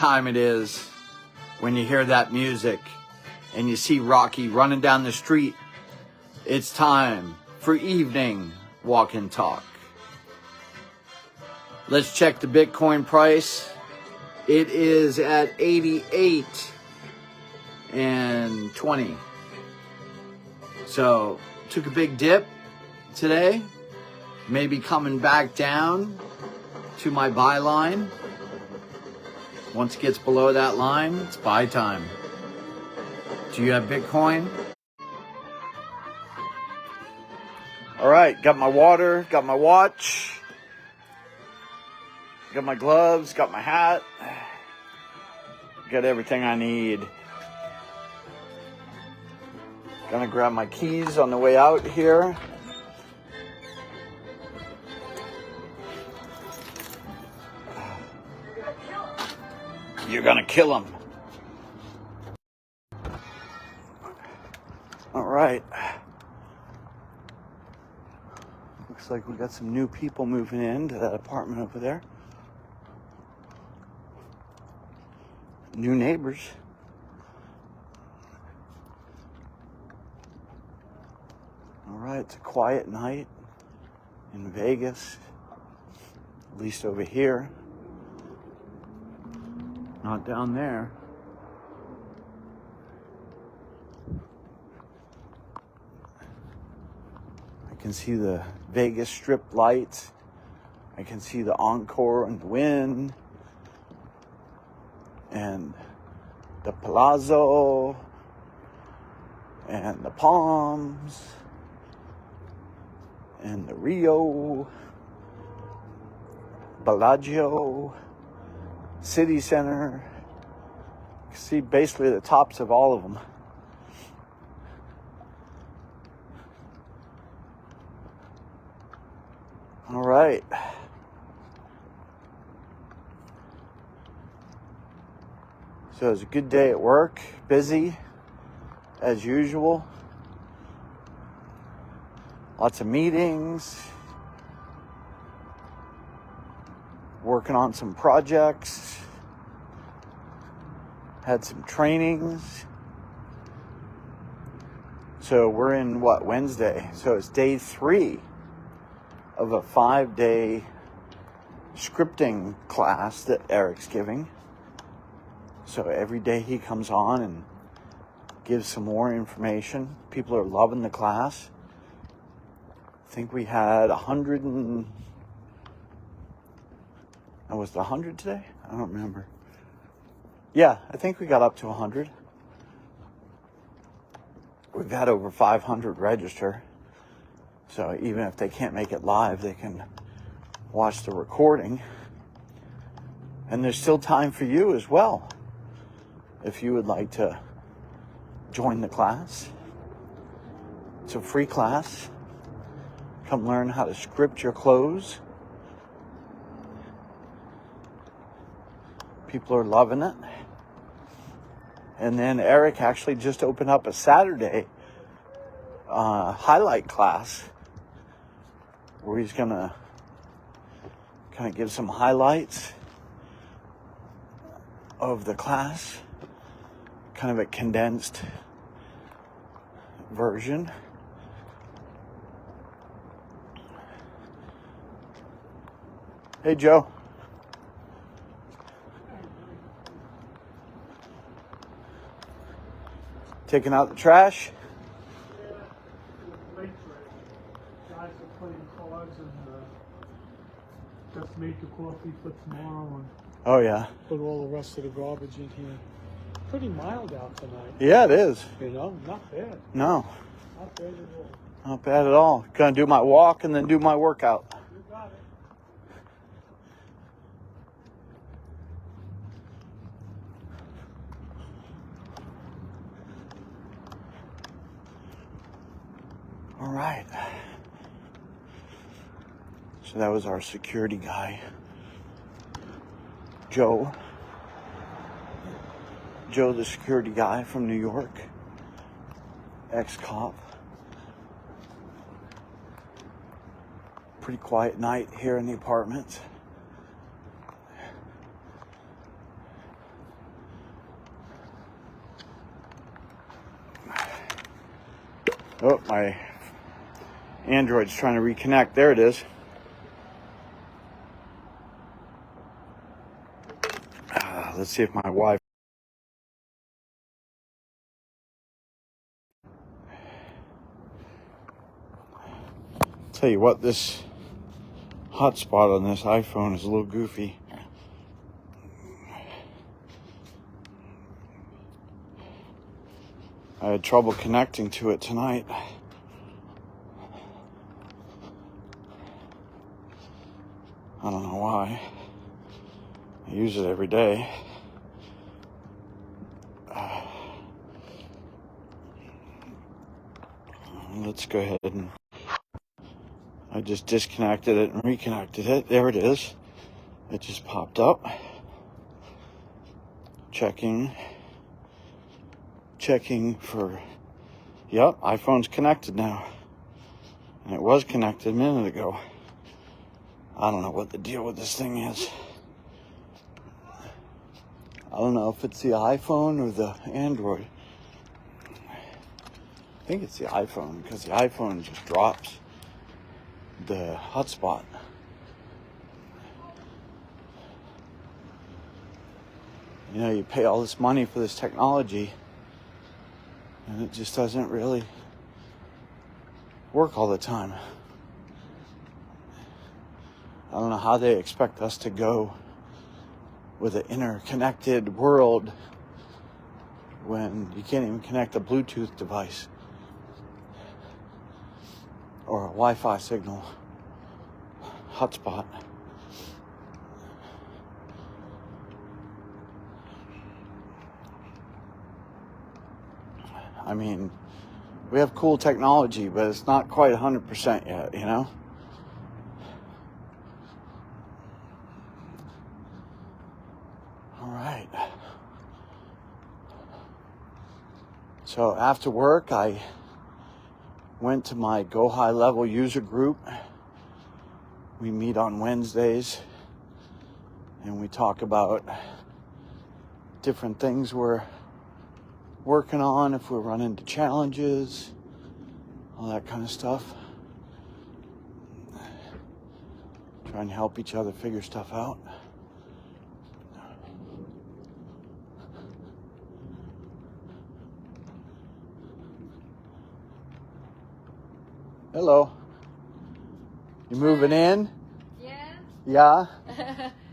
time it is when you hear that music and you see Rocky running down the street. It's time for evening walk and talk. Let's check the Bitcoin price. It is at 88.20. So took a big dip today. Maybe coming back down to my buy line. Once it gets below that line, it's buy time. Do you have Bitcoin? All right, got my water, got my watch, got my gloves, got my hat, got everything I need. Gonna grab my keys on the way out here. You're gonna kill him. All right. Looks like we got some new people moving into that apartment over there. New neighbors. All right, it's a quiet night in Vegas, at least over here. Not down there. I can see the Vegas Strip lights. I can see the Encore and the Wynn. And the Palazzo. And the Palms. And the Rio. Bellagio. City Center. You can see basically the tops of all of them. All right. So it was a good day at work, busy as usual. Lots of meetings. Working on some projects, had some trainings. So we're in Wednesday? So it's day 3 of a 5-day scripting class that Eric's giving. So every day he comes on and gives some more information. People are loving the class. I think we had 100 and... Was it 100 today? I don't remember. Yeah, I think we got up to 100. We've had over 500 register. So even if they can't make it live, they can watch the recording. And there's still time for you as well. If you would like to join the class. It's a free class. Come learn how to script your close. People are loving it. And then Eric actually just opened up a Saturday highlight class where he's going to kind of give some highlights of the class, kind of a condensed version. Hey, Joe. Taking out the trash. Guys are playing cards and just made the coffee for tomorrow and Oh yeah. put all the rest of the garbage in here. Pretty mild out tonight. Yeah, it is. You know, not bad. No. Not bad at all. Not bad at all. Gonna do my walk and then do my workout. You got it. All right. So that was our security guy, Joe. Joe, the security guy from New York, ex-cop. Pretty quiet night here in the apartment. Oh, my Android's trying to reconnect. There it is. Let's see if my Wi-Fi. Tell you what, this hotspot on this iPhone is a little goofy. I had trouble connecting to it tonight. I don't know why. I use it every day. Let's go ahead and I just disconnected it and reconnected it. There it is. It just popped up. Checking for, yep, iPhone's connected now. And it was connected a minute ago. I don't know what the deal with this thing is. I don't know if it's the iPhone or the Android. I think it's the iPhone, because the iPhone just drops the hotspot. You know, you pay all this money for this technology, and it just doesn't really work all the time. I don't know how they expect us to go with an interconnected world when you can't even connect a Bluetooth device or a Wi-Fi signal hotspot. I mean, we have cool technology, but it's not quite 100% yet, you know? All right. So after work, I went to my Go High Level user group. We meet on Wednesdays, and we talk about different things we're working on, if we run into challenges, all that kind of stuff. Try and help each other figure stuff out. Hello. You moving in? Yeah. Yeah?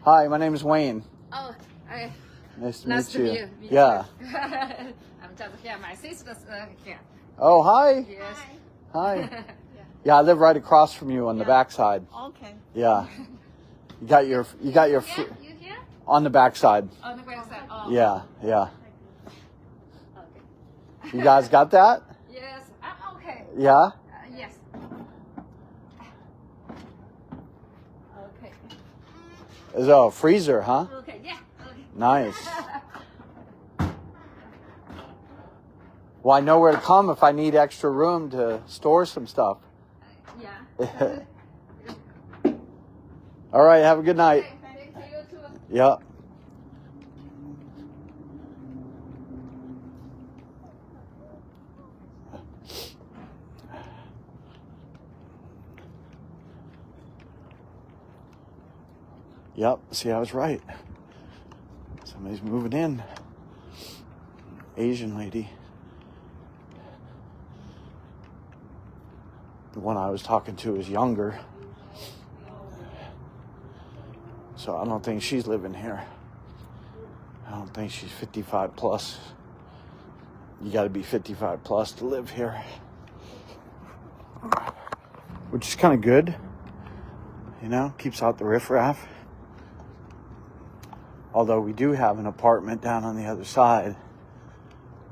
Hi, my name is Wayne. Oh, okay. Nice to Nice meet to you. meet you. Yeah. I'm just here. My sister's here. Oh, hi. Yes. Hi. Yeah, I live right across from you on the backside. Okay. Yeah. You got your Yeah, you here? on the backside. On the backside. Oh. Yeah, yeah. Okay. You guys got that? Yes. I'm okay. Yeah? Yes. Okay. Is a freezer, huh? Okay. Yeah. Okay. Nice. Well, I know where to come if I need extra room to store some stuff. Yeah. All right, have a good night. Okay. Thank you too. Yep. Yep, see, I was right. Somebody's moving in. Asian lady. The one I was talking to is younger. So I don't think she's living here. I don't think she's 55 plus. You got to be 55 plus to live here. Which is kind of good. You know, keeps out the riffraff. Although we do have an apartment down on the other side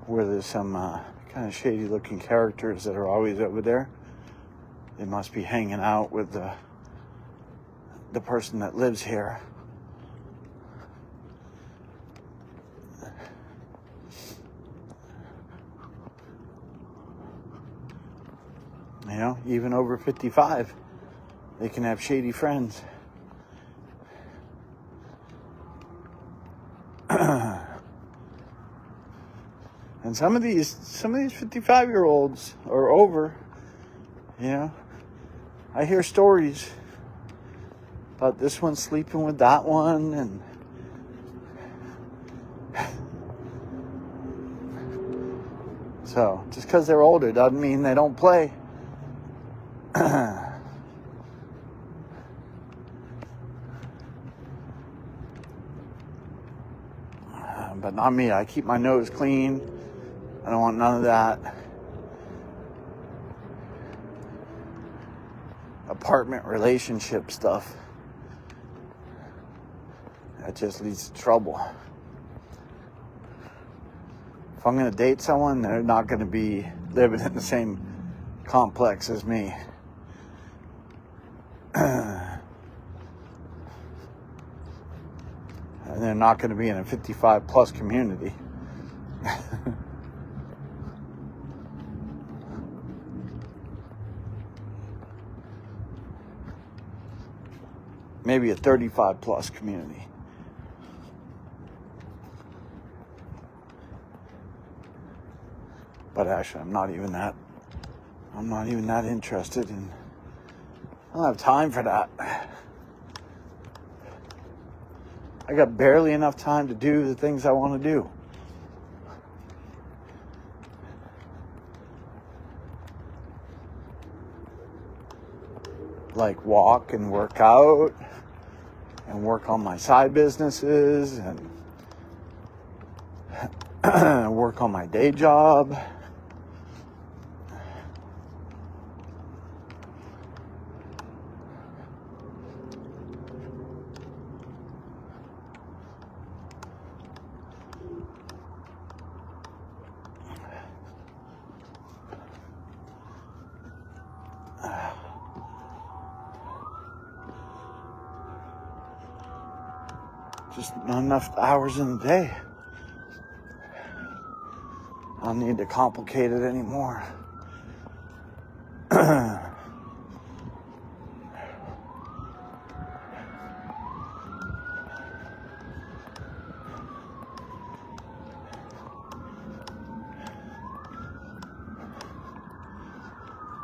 where there's some kind of shady looking characters that are always over there. They must be hanging out with the person that lives here. You know, even over 55, they can have shady friends. And And some of these 55-year-olds are over, you know. I hear stories about this one sleeping with that one, and so just because they're older doesn't mean they don't play. But not me. I keep my nose clean. I don't want none of that apartment relationship stuff. That just leads to trouble. If I'm going to date someone, they're not going to be living in the same complex as me. And they're not going to be in a 55 plus community. Maybe a 35 plus community. But actually, I'm not even that interested in. I don't have time for that. I got barely enough time to do the things I want to do. Like walk and work out and work on my side businesses and work on my day job. Just not enough hours in the day. I don't need to complicate it anymore.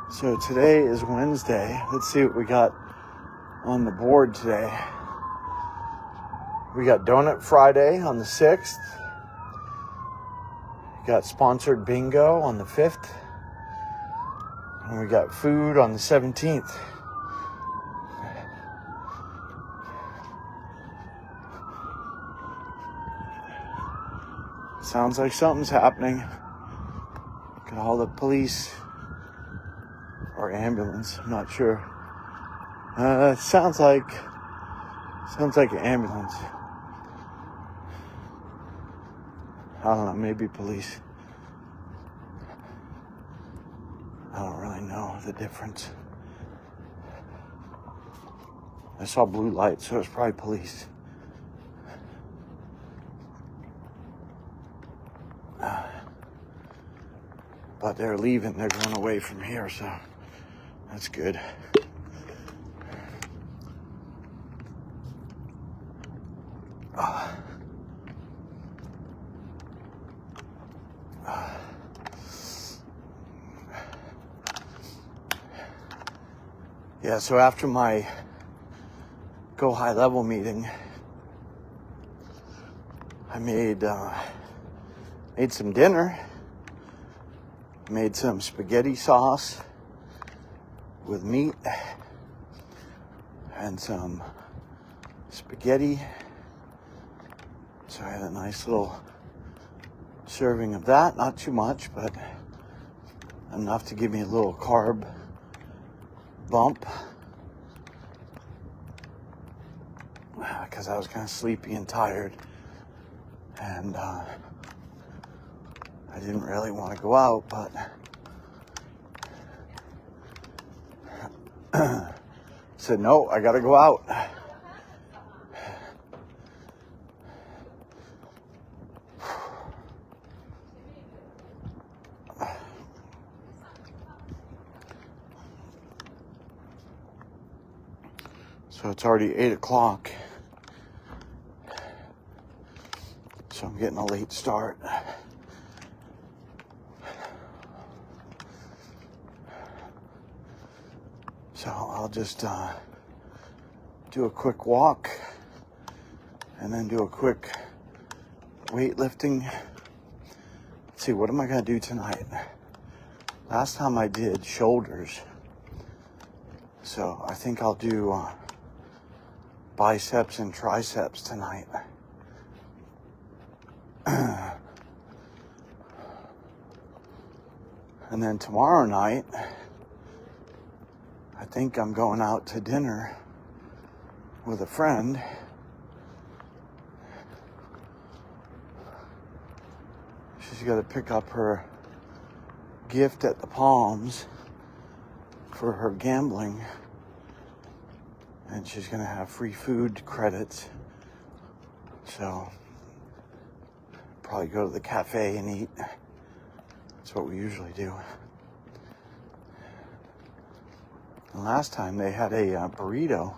So today is Wednesday. Let's see what we got on the board today. We got Donut Friday on the 6th. We got sponsored bingo on the 5th. And we got food on the 17th. Sounds like something's happening. Got all the police or ambulance, I'm not sure. Sounds like an ambulance. I don't know, maybe police. I don't really know the difference. I saw blue lights, so it's probably police. But they're leaving, they're going away from here, so that's good. Yeah, so after my Go High Level meeting, I made some dinner. Made some spaghetti sauce with meat and some spaghetti. So I had a nice little serving of that. Not too much, but enough to give me a little carb bump. Because I was kind of sleepy and tired. And I didn't really want to go out, but said, no, I gotta go out. So it's already 8 o'clock. So I'm getting a late start. So I'll just do a quick walk and then do a quick weightlifting. Let's see, what am I going to do tonight? Last time I did shoulders. So I think I'll do biceps and triceps tonight. And then tomorrow night, I think I'm going out to dinner with a friend. She's got to pick up her gift at the Palms for her gambling. And she's going to have free food credits. So, probably go to the cafe and eat. That's what we usually do. And last time they had a burrito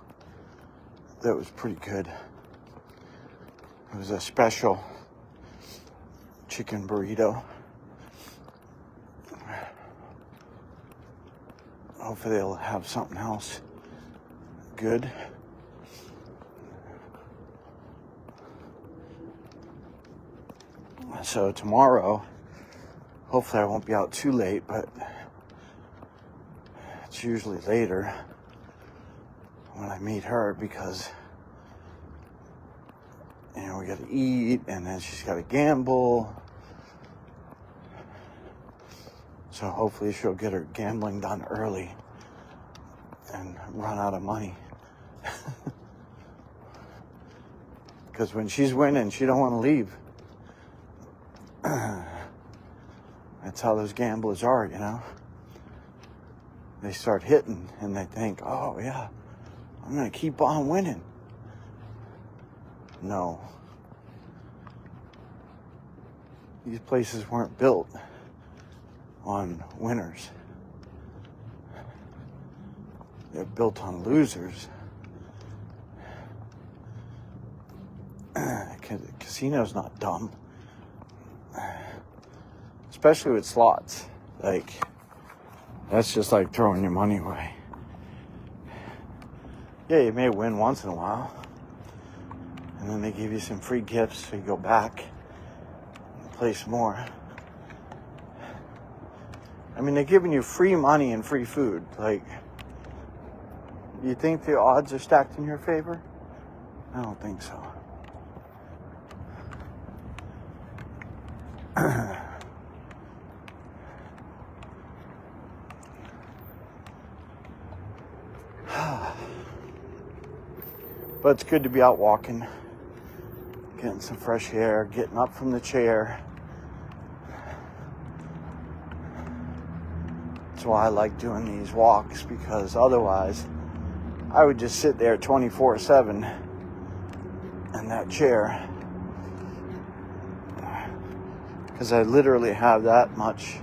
that was pretty good. It was a special chicken burrito. Hopefully they'll have something else good. So tomorrow, hopefully I won't be out too late, but it's usually later when I meet her because, you know, we got to eat and then she's got to gamble. So hopefully she'll get her gambling done early and run out of money. Because when she's winning, she don't want to leave. That's how those gamblers are, you know. They start hitting and they think, oh yeah, I'm going to keep on winning. No. These places weren't built on winners. They're built on losers. Casino's not dumb. Especially with slots. Like, that's just like throwing your money away. Yeah, you may win once in a while. And then they give you some free gifts so you go back and play some more. I mean, they're giving you free money and free food. Like, you think the odds are stacked in your favor? I don't think so. But it's good to be out walking, getting some fresh air, getting up from the chair. That's why I like doing these walks, because otherwise I would just sit there 24/7 in that chair. Because I literally have that much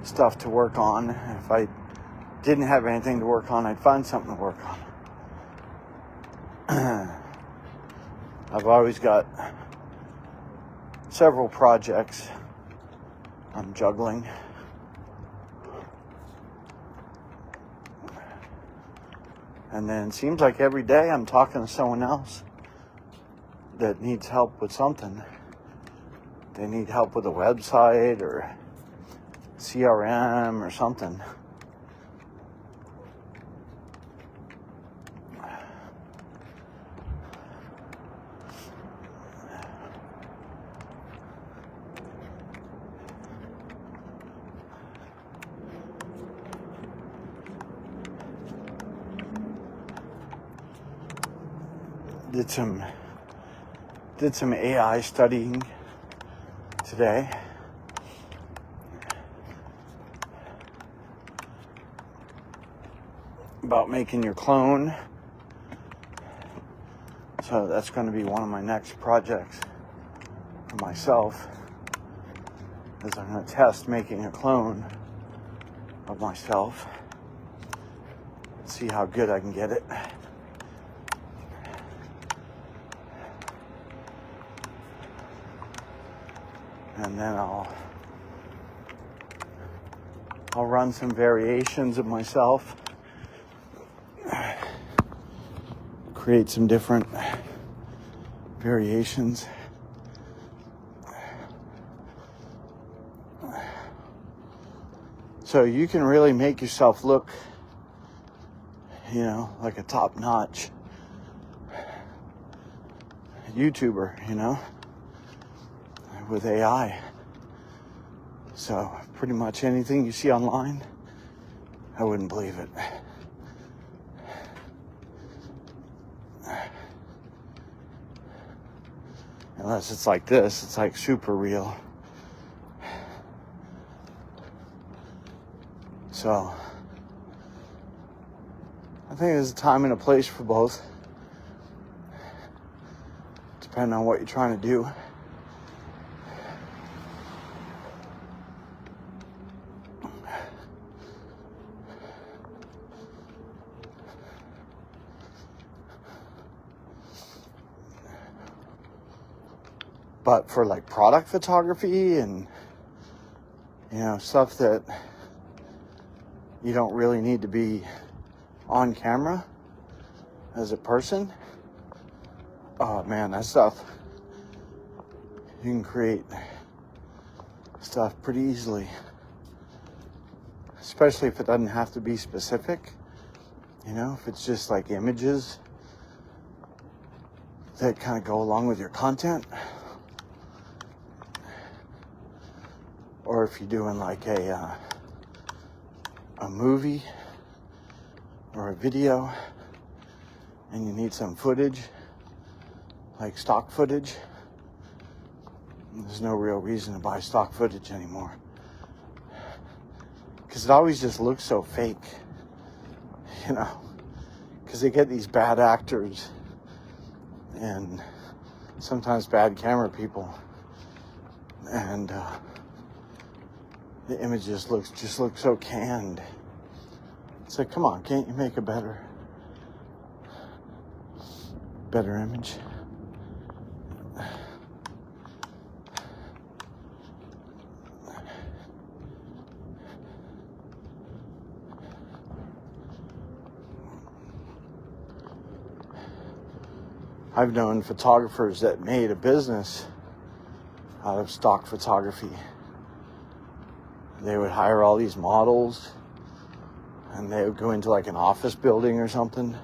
stuff to work on. If I didn't have anything to work on, I'd find something to work on. I've always got several projects I'm juggling. And then it seems like every day I'm talking to someone else that needs help with something. They need help with a website or CRM or something. Did some AI studying today. About making your clone. So that's going to be one of my next projects for myself. Is I'm going to test making a clone of myself. See how good I can get it. And then I'll run some variations of myself create some different variations. So you can really make yourself look, you know, like a top-notch YouTuber, you know, with AI. So pretty much anything you see online, I wouldn't believe it. Unless it's like this, it's like super real. So I think there's a time and a place for both, depending on what you're trying to do. But for like product photography and, you know, stuff that you don't really need to be on camera as a person, oh man, that stuff, you can create stuff pretty easily. Especially if it doesn't have to be specific, you know, if it's just like images that kind of go along with your content. Or if you're doing like a movie or a video and you need some footage, like stock footage, there's no real reason to buy stock footage anymore. Because it always just looks so fake, you know, because they get these bad actors and sometimes bad camera people, and the image just looks so canned. It's like, come on, can't you make a better image? I've known photographers that made a business out of stock photography. They would hire all these models and they would go into like an office building or something,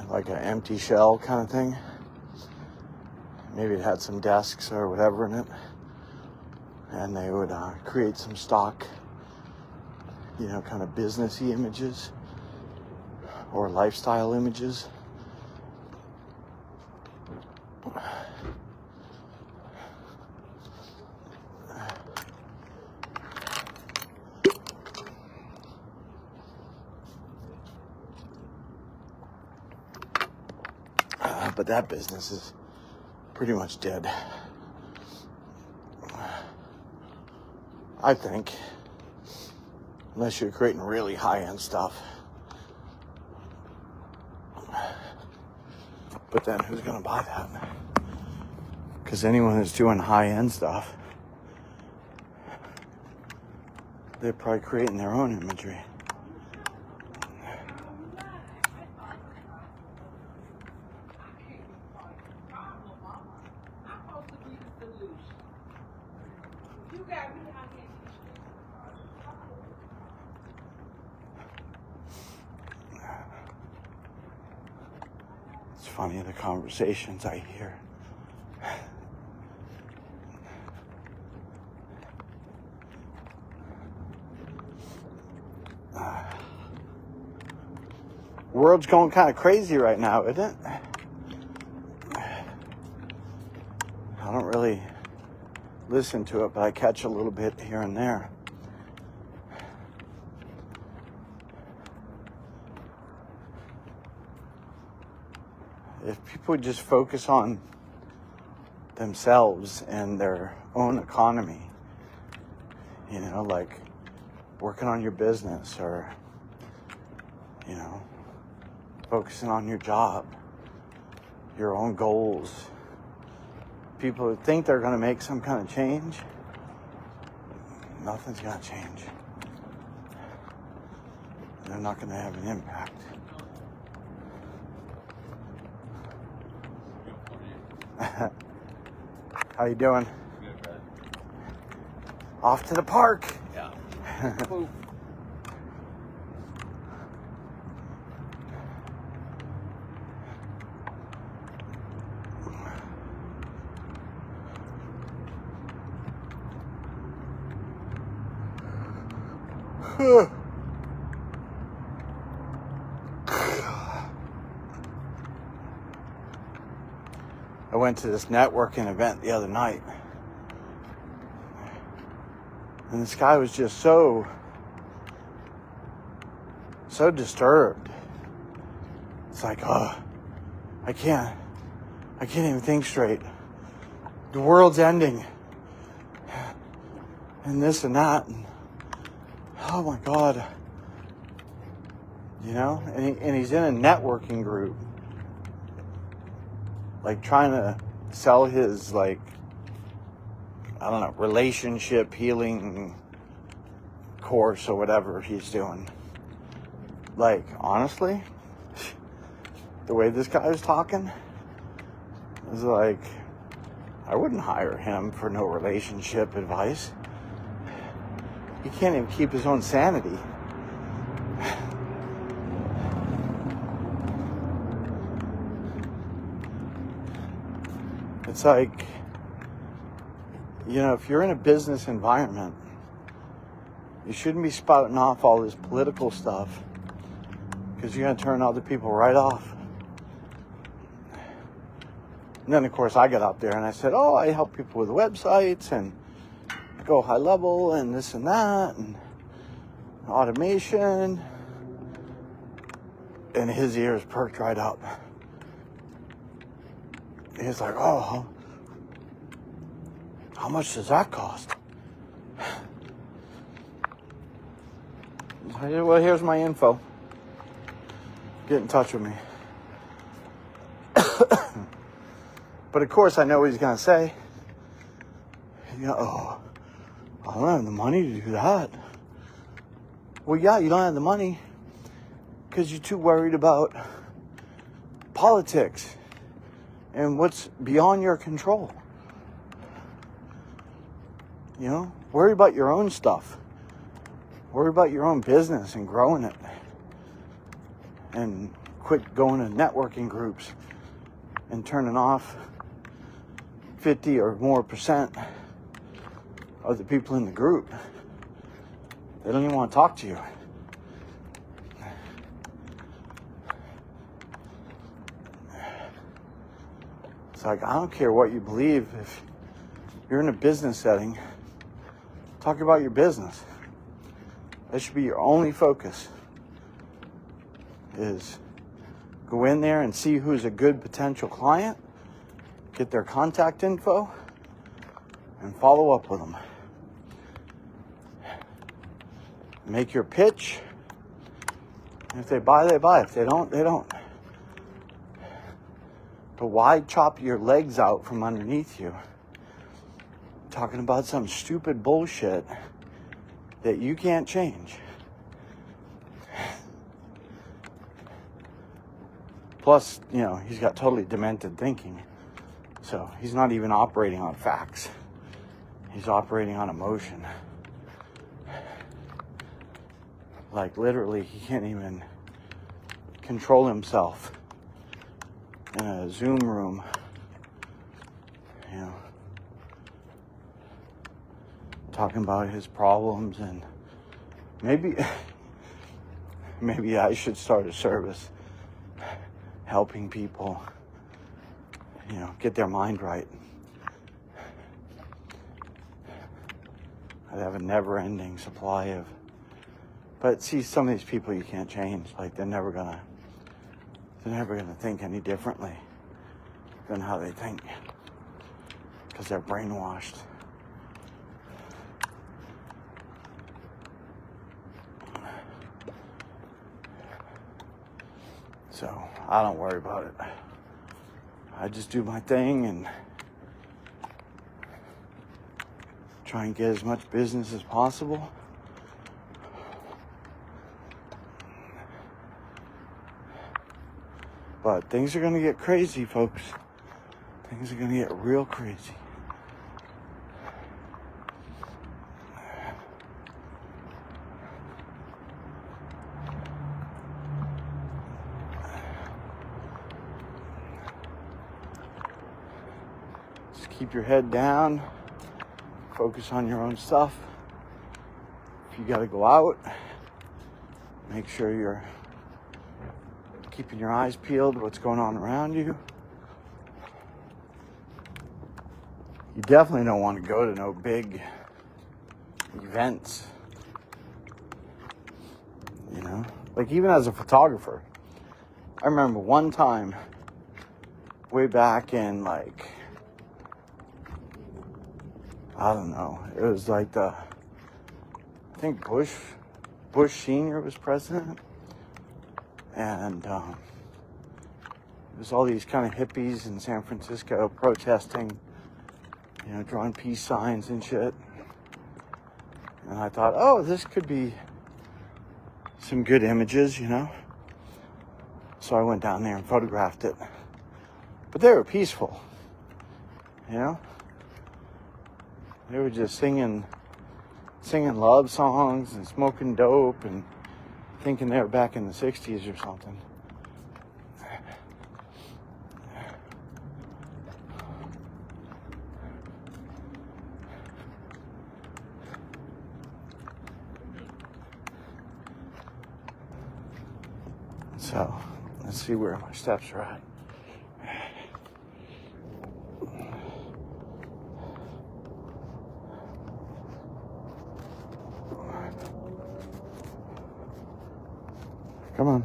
like an empty shell kind of thing. Maybe it had some desks or whatever in it. And they would create some stock, you know, kind of businessy images or lifestyle images. But that business is pretty much dead, I think, unless you're creating really high-end stuff. But then who's going to buy that? Because anyone that's doing high-end stuff, they're probably creating their own imagery. It's funny, the conversations I hear. World's going kind of crazy right now, isn't it? I don't really listen to it, but I catch a little bit here and there. If people would just focus on themselves and their own economy, you know, like working on your business or, you know, focusing on your job, your own goals. People who think they're going to make some kind of change, nothing's going to change. They're not going to have an impact. How you doing? Good, bud. Off to the park. Yeah. I went to this networking event the other night, and this guy was just so disturbed. It's like, I can't even think straight. The world's ending, and this and that, and oh my God, you know. And he's in a networking group, like trying to sell his, like, I don't know, relationship healing course or whatever he's doing. Like, honestly, the way this guy was talking was like, I wouldn't hire him for no relationship advice. He can't even keep his own sanity. It's like, you know, if you're in a business environment, you shouldn't be spouting off all this political stuff, because you're going to turn other people right off. And then, of course, I got up there and I said, oh, I help people with websites and go high level and this and that and automation. And his ears perked right up. He's like, oh, how much does that cost? I said, well, here's my info. Get in touch with me. But of course, I know what he's going to say. You know, oh, I don't have the money to do that. Well, yeah, you don't have the money because you're too worried about politics and what's beyond your control. You know, worry about your own stuff. Worry about your own business and growing it. And quit going to networking groups and turning off 50 or more % of the people in the group. They don't even want to talk to you. It's like, I don't care what you believe. If you're in a business setting, talk about your business. That should be your only focus, is go in there and see who's a good potential client, get their contact info, and follow up with them. Make your pitch. If they buy, they buy. If they don't, they don't. But why chop your legs out from underneath you talking about some stupid bullshit that you can't change? Plus, you know, he's got totally demented thinking. So he's not even operating on facts. He's operating on emotion. Like, literally, he can't even control himself in a Zoom room, you know, talking about his problems. And maybe I should start a service helping people, you know, get their mind right. I'd have a never-ending supply of, but see, some of these people you can't change. Like, they're never gonna think any differently than how they think, because they're brainwashed. So I don't worry about it. I just do my thing and try and get as much business as possible. But things are going to get crazy, folks. Things are gonna get real crazy. Just keep your head down. Focus on your own stuff. If you gotta go out, make sure you're keeping your eyes peeled, what's going on around you. You definitely don't want to go to no big events. You know? Like even as a photographer, I remember one time way back in like, I don't know, it was like I think Bush Sr. was president. And it was all these kind of hippies in San Francisco protesting, you know, drawing peace signs and shit. And I thought, oh, this could be some good images, you know. So I went down there and photographed it. But they were peaceful, you know. They were just singing love songs and smoking dope and thinking they were back in the 60s or something. So, let's see where my steps are at. Come on.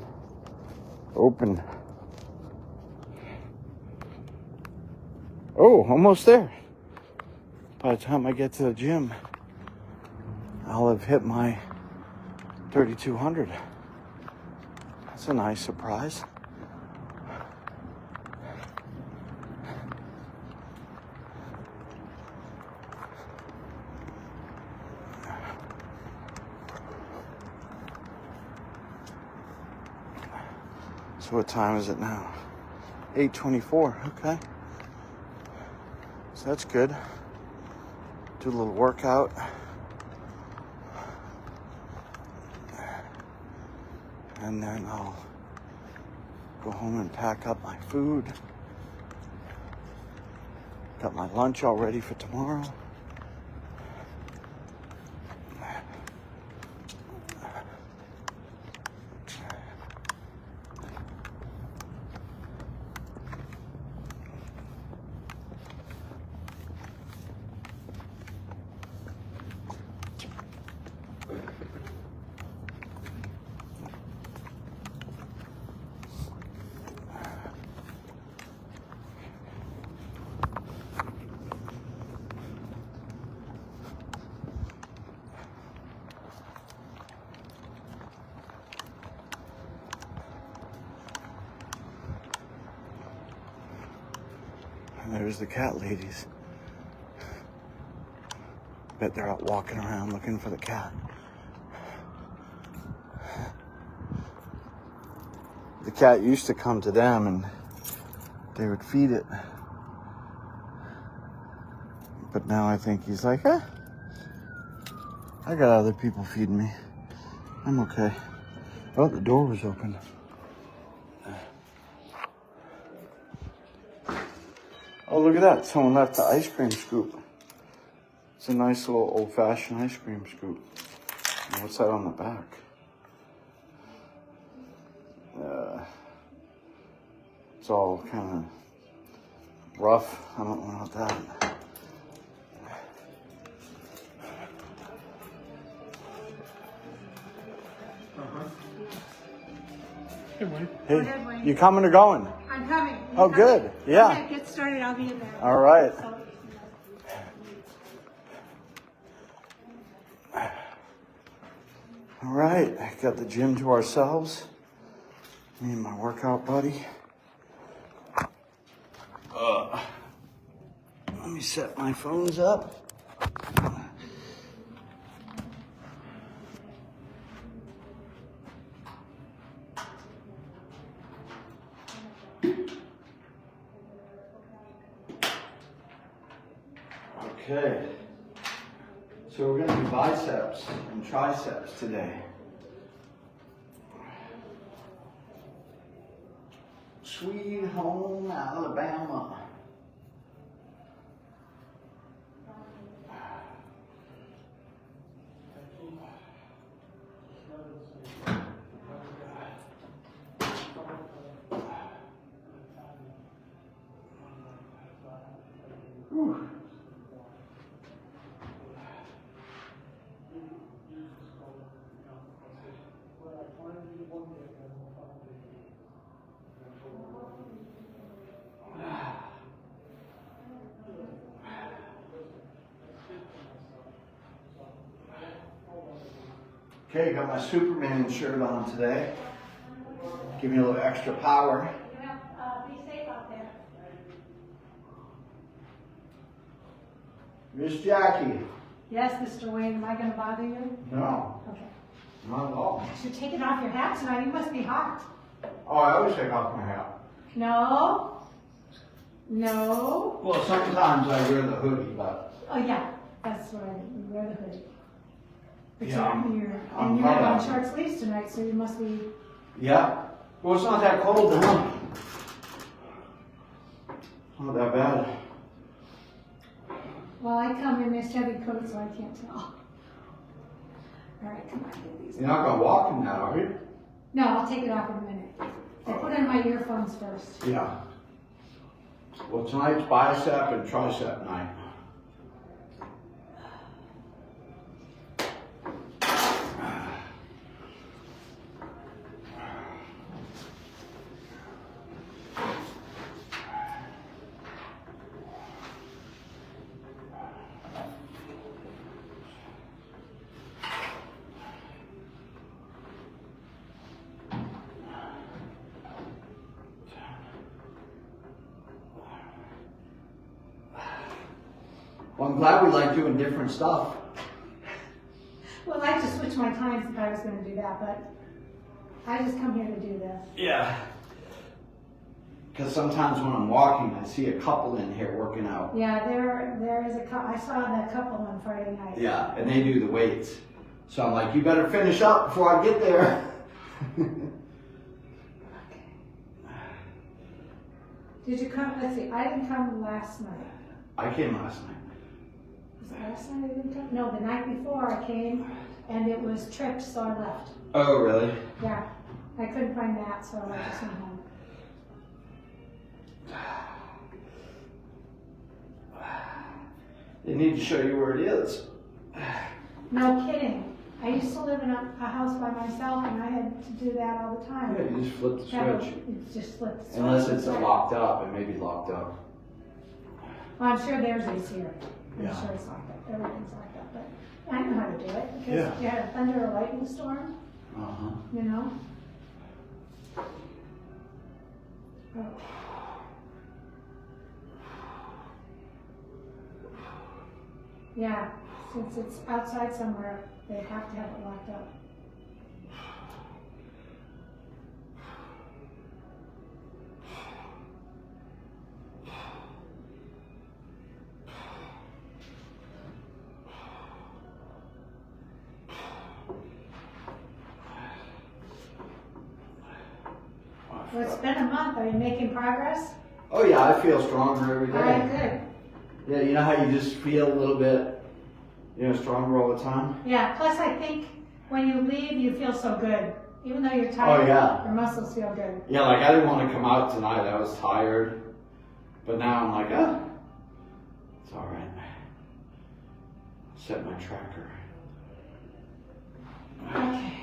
Open. Oh, almost there. By the time I get to the gym, I'll have hit my 3,200. That's a nice surprise. So what time is it now? 8:24, okay. So that's good. Do a little workout. And then I'll go home and pack up my food. Got my lunch all ready for tomorrow. And there's the cat ladies. Bet they're out walking around looking for the cat. The cat used to come to them and they would feed it. But now I think he's like, I got other people feeding me. I'm okay. Oh, the door was open. Oh, look at that. Someone left the ice cream scoop. It's a nice little old-fashioned ice cream scoop. And what's that on the back? It's all kind of rough. I don't know what that. Hey, Wayne. Hey, Go ahead, Wayne. you coming or going? I'm coming. Oh, good. Yeah. Okay, get started. I'll be in there. All right. So, All right. Got the gym to ourselves. Me and my workout buddy. Let me set my phones up. Okay. So we're going to do biceps and triceps today. Sweet home Alabama. Whew. Okay, got my Superman shirt on today. Give me a little extra power. Be safe out there. Miss Jackie. Yes, Mr. Wayne, am I going to bother you? No, Okay. not at all. You should take it off your hat tonight. You must be hot. Oh, I always take off my hat. No. No. Well, sometimes I wear the hoodie, but Oh, yeah. That's right. You wear the hoodie. But Yeah, I'm you have hot on out. short sleeves tonight, so you must be. yeah. Well, it's not that cold now. Not that bad. Well, I come in this heavy coat, so I can't tell. All right, come on, get these. You're not gonna walk in that, are you? No, I'll take it off in a minute. I put in my earphones first. Yeah. Well, tonight's bicep and tricep night. Well, I'm glad we like doing different stuff. Well, I just switch my times if I was going to do that, but I just come here to do this. Yeah. Because sometimes when I'm walking, I see a couple in here working out. Yeah, there is a couple. I saw that couple on Friday night. Yeah, and they do the weights. So I'm like, you better finish up before I get there. Did you come? Let's see. I didn't come last night. I came last night. Was it last night I didn't come? No, the night before I came, and it was tripped, so I left. Oh, really? Yeah, I couldn't find that, so I just went home. They need to show you where it is. No kidding. I used to live in a house by myself, and I had to do that all the time. Yeah, you just flip the switch. It's just flipped. the Unless switch. it's locked up, it may be locked up. Well, I'm sure theirs is here. I'm Yeah. sure it's locked up. Everything's locked up, but I know how to do it because Yeah. you had a thunder or lightning storm, Uh-huh. you know. Oh. Yeah, since it's outside somewhere, they have to have it locked up. Well, it's been a month. Are you making progress? Oh yeah, I feel stronger every All right, day. good. Yeah, you know how you just feel a little bit, stronger all the time? Yeah, plus I think when you leave, you feel so good. Even though you're tired, Oh, yeah. your muscles feel good. Yeah, like I didn't want to come out tonight. I was tired. But now I'm like, it's all right. Set my tracker. Okay.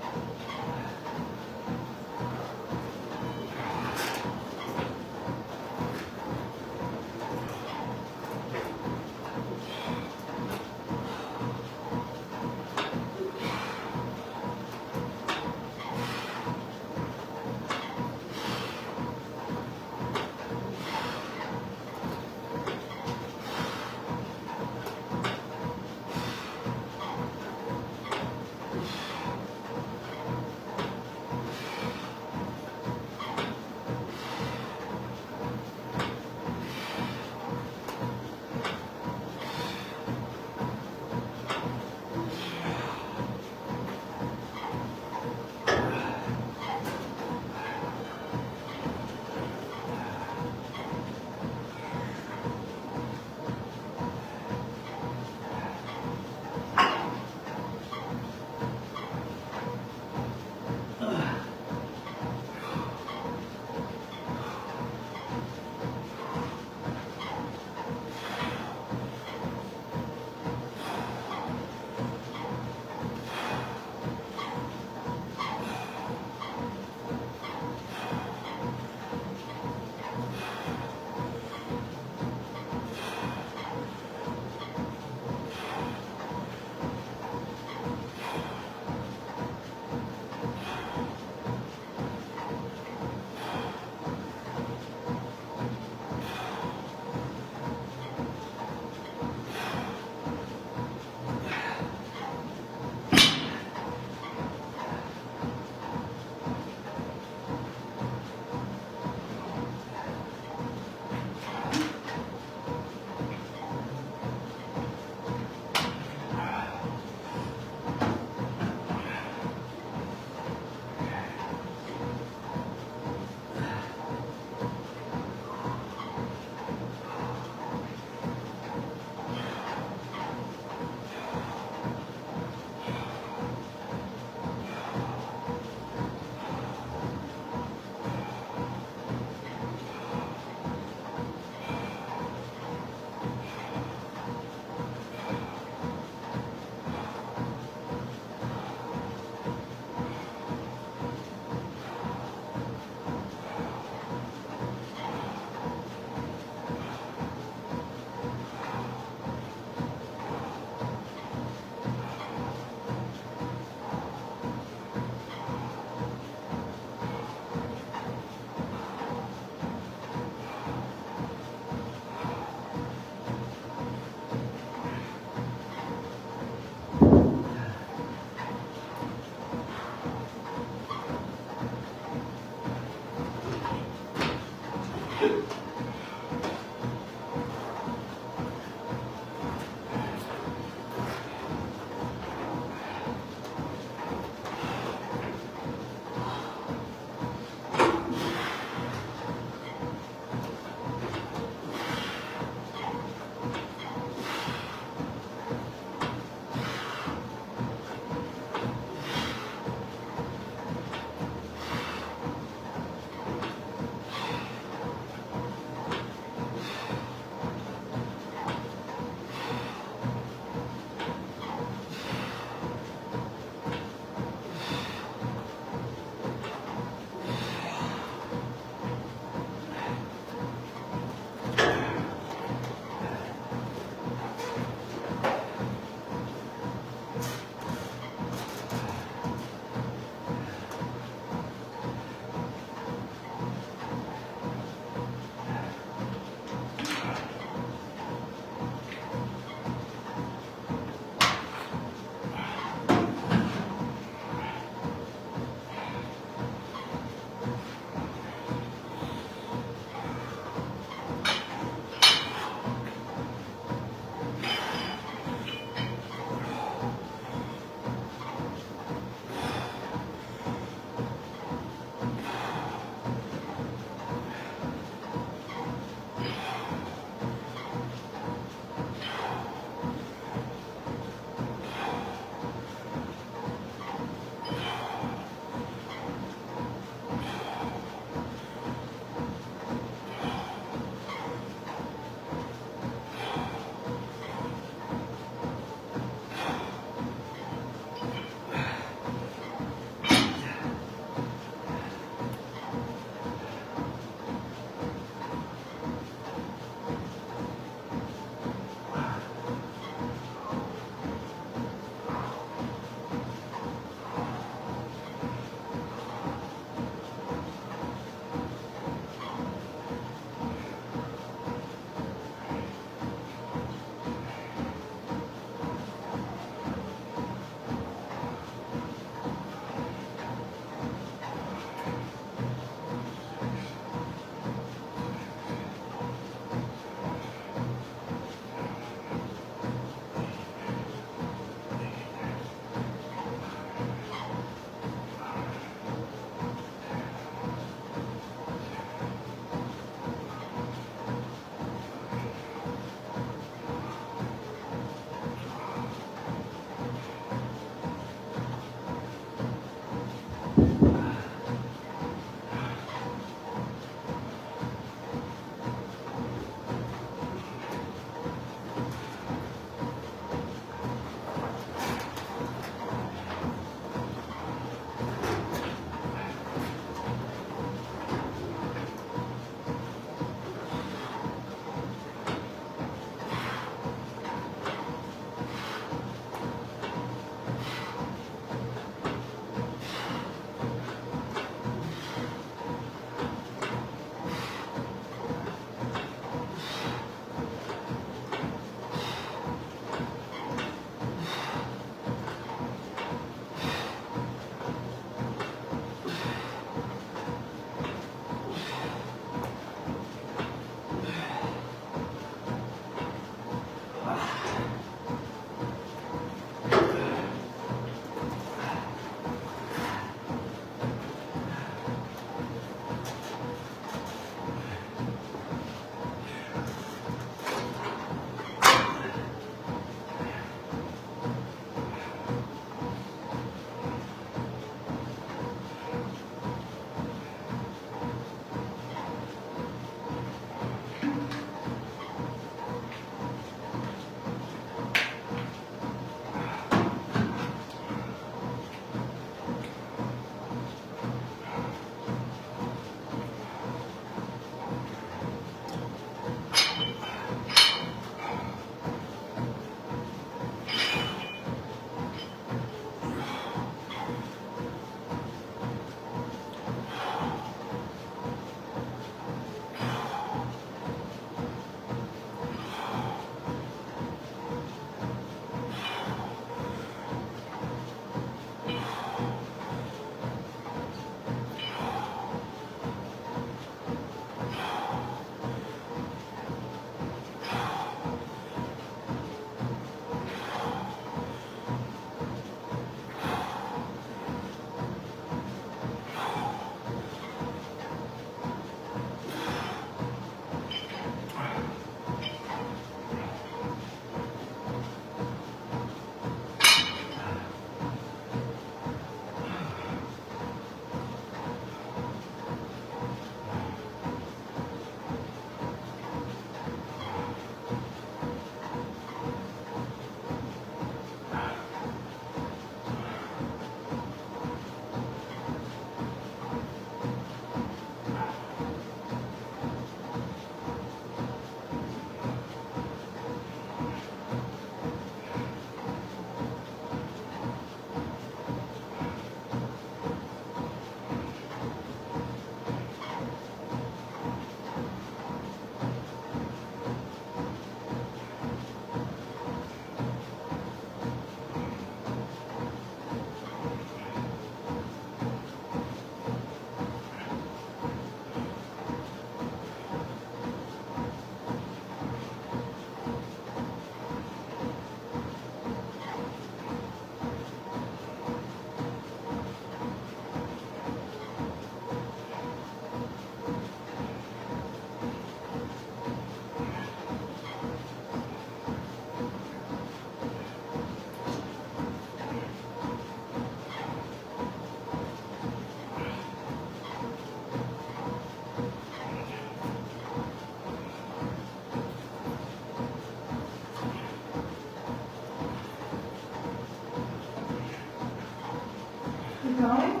going?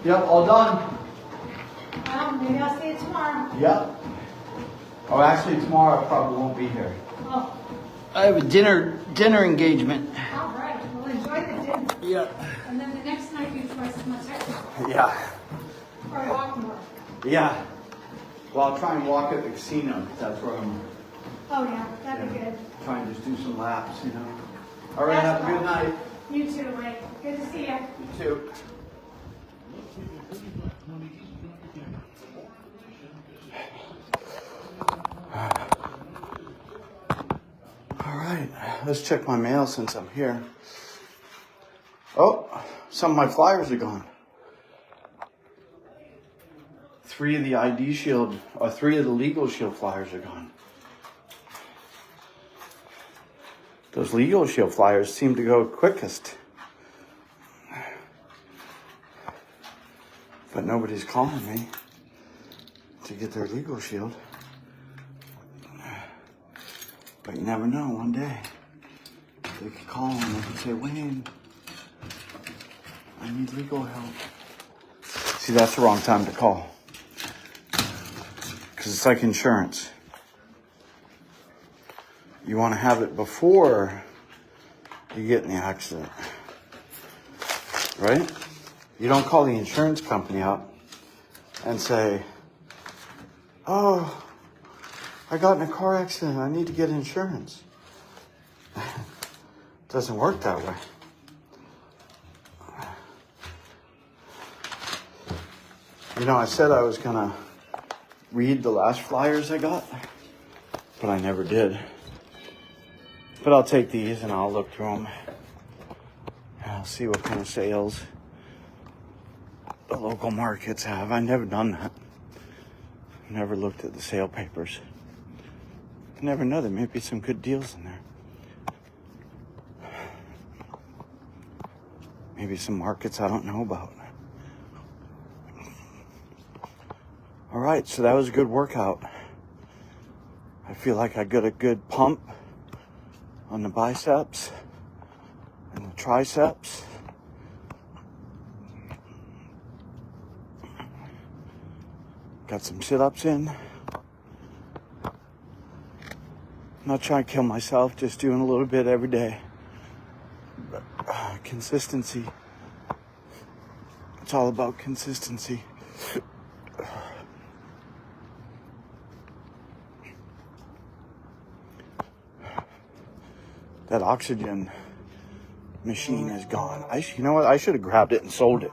Yep, all done. Well, maybe I'll see you tomorrow. Yep. Oh, actually, tomorrow I probably won't be here. Oh, I have a dinner engagement. all right. Well, enjoy the dinner. Yeah. And then the next night do twice as much exercise. Yeah. Or walk more. Yeah. Well, I'll try and walk at the casino because that's where I'm Oh, yeah, that'd be good. trying to just do some laps, you know. All right, have a good night. You too, Ray. Good to see you. You too. All right, let's check my mail since I'm here. Oh, some of my flyers are gone. 3 of the ID Shield, or 3 of the Legal Shield flyers are gone. Those Legal Shield flyers seem to go quickest. But nobody's calling me to get their Legal Shield. But you never know, one day they could call and they could say, Wayne, I need legal help. See, that's the wrong time to call. Because it's like insurance. You want to have it before you get in the accident. Right? You don't call the insurance company up and say, oh, I got in a car accident. I need to get insurance. It doesn't work that way. You know, I said I was going to read the last flyers I got, but I never did. But I'll take these and I'll look through them. And I'll see what kind of sales the local markets have. I've never done that. Never looked at the sale papers. You never know, there may be some good deals in there. Maybe some markets I don't know about. All right, so that was a good workout. I feel like I got a good pump on the biceps and the triceps. Got some sit-ups in. I'm not trying to kill myself, just doing a little bit every day. But, consistency. It's all about consistency. That oxygen machine is gone. You know what? I should have grabbed it and sold it.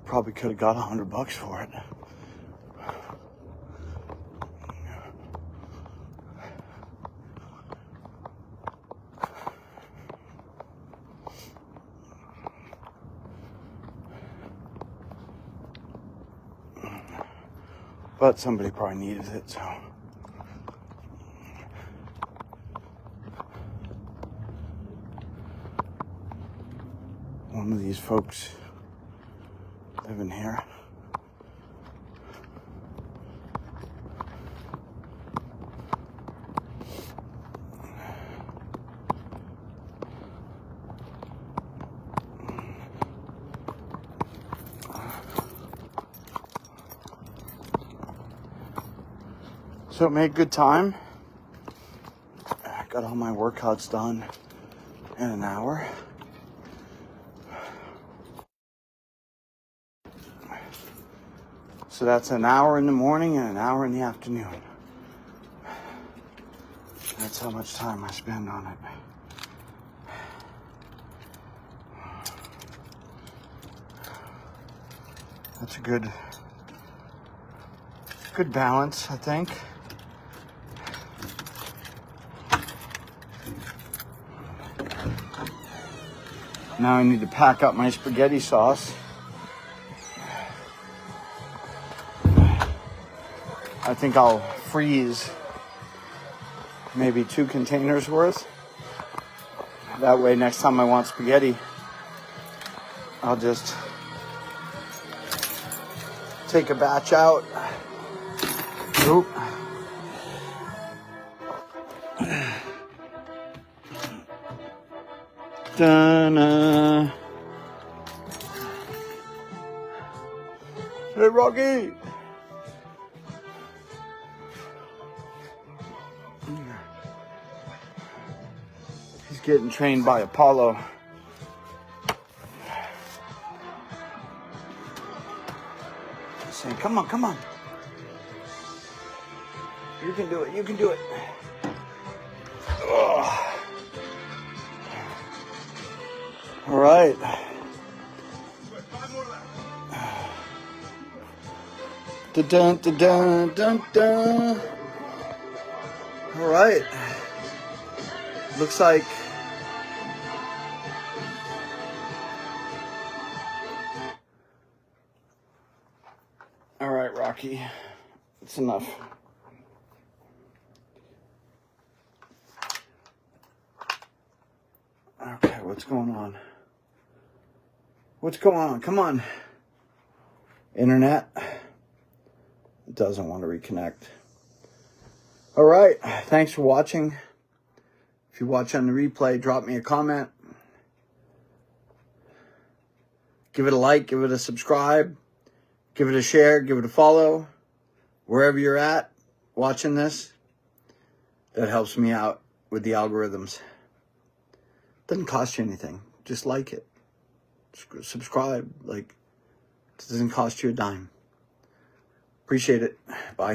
Probably could have got $100 for it. But somebody probably needed it, so. One of these folks living here. So it made good time. I got all my workouts done in an hour. So that's an hour in the morning and an hour in the afternoon. That's how much time I spend on it. That's a good balance, I think. Now I need to pack up my spaghetti sauce. I think I'll freeze maybe 2 containers worth. That way next time I want spaghetti, I'll just take a batch out. Oop. Da-na. Hey, Rocky. He's getting trained by Apollo. Saying, come on, come on. You can do it, you can do it. Ugh. All right. Dun dun dun dun dun. All right. Looks like all right, Rocky. It's enough. Okay, what's going on? What's going on? Come on. Internet. It doesn't want to reconnect. All right. Thanks for watching. If you watch on the replay, drop me a comment. Give it a like, give it a subscribe, give it a share, give it a follow. Wherever you're at watching this, that helps me out with the algorithms. Doesn't cost you anything. Just like it. Subscribe. Like, it doesn't cost you a dime. Appreciate it. Bye.